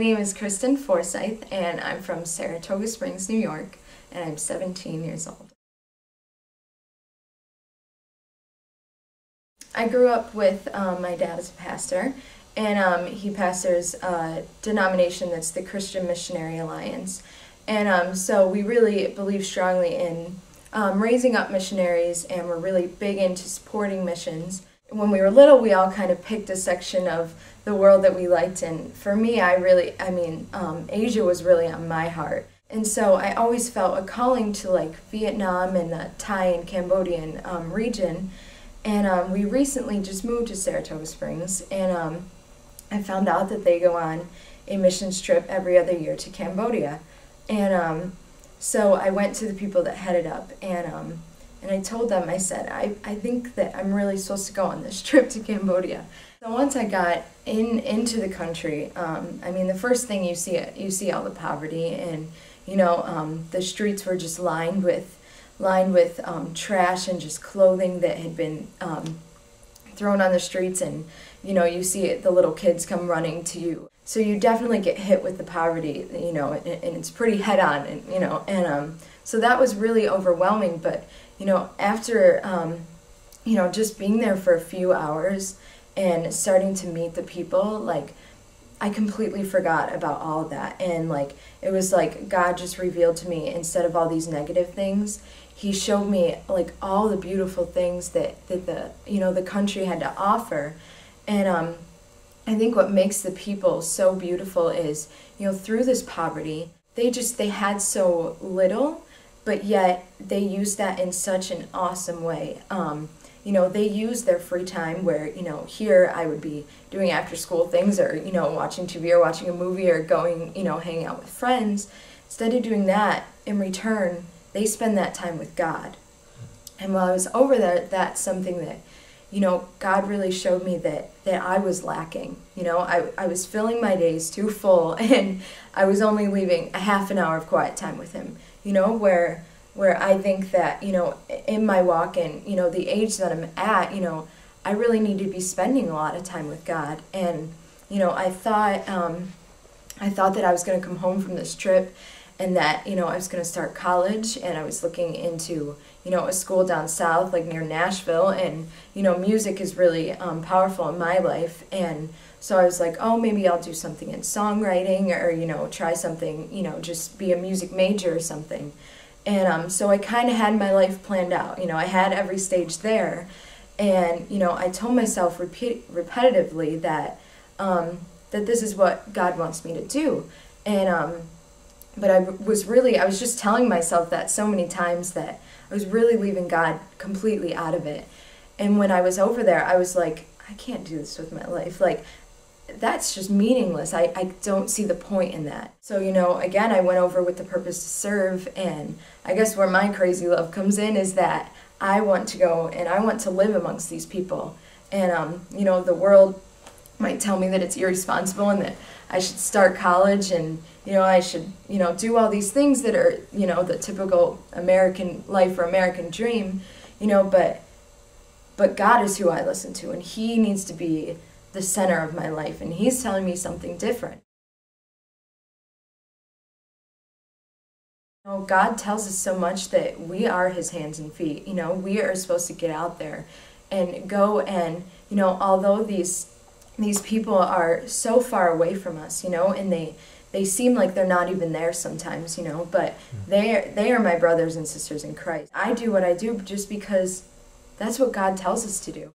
name is Kristen Forsythe, and I'm from Saratoga Springs, New York, and I'm 17 years old. I grew up with my dad as a pastor, and he pastors a denomination that's the Christian Missionary Alliance. And so we really believe strongly in raising up missionaries, and we're really big into supporting missions. When we were little, we all kind of picked a section of the world that we liked, and for me, Asia was really on my heart. And so I always felt a calling to like Vietnam and the Thai and Cambodian region. And we recently just moved to Saratoga Springs, and I found out that they go on a missions trip every other year to Cambodia. And so I went to the people that headed up, and I told them, I said, I think that I'm really supposed to go on this trip to Cambodia. So once I got into the country, the first thing you see all the poverty, and the streets were just lined with trash and just clothing that had been thrown on the streets, and you see the little kids come running to you. So you definitely get hit with the poverty, and it's pretty head on, and so that was really overwhelming. But after just being there for a few hours and starting to meet the people, like, I completely forgot about all of that, and like it was like God just revealed to me, instead of all these negative things, He showed me like all the beautiful things that the country had to offer. And I think what makes the people so beautiful is, through this poverty, they had so little, but yet they used that in such an awesome way. They use their free time where, here I would be doing after school things, or, watching TV or watching a movie or going, hanging out with friends. Instead of doing that, in return, they spend that time with God. And while I was over there, that's something that, God really showed me that I was lacking. I was filling my days too full, and I was only leaving a half an hour of quiet time with Him, where I think that, in my walk and, the age that I'm at, I really need to be spending a lot of time with God. And, I thought that I was going to come home from this trip, and that, I was going to start college, and I was looking into, a school down south, like near Nashville, and, music is really powerful in my life. And so I was like, oh, maybe I'll do something in songwriting, or, try something, just be a music major or something. And so I kind of had my life planned out. I had every stage there. And, I told myself repetitively that that this is what God wants me to do. And but I was just telling myself that so many times that I was really leaving God completely out of it. And when I was over there, I was like, I can't do this with my life. Like, that's just meaningless. I don't see the point in that. So, again, I went over with the purpose to serve, and I guess where my crazy love comes in is that I want to go and I want to live amongst these people. And, the world might tell me that it's irresponsible and that I should start college, and, I should, do all these things that are, the typical American life or American dream, but God is who I listen to, and He needs to be the center of my life, and He's telling me something different. God tells us so much that we are His hands and feet. We are supposed to get out there and go, and although these people are so far away from us, and they seem like they're not even there sometimes, but they are my brothers and sisters in Christ. I do what I do just because that's what God tells us to do.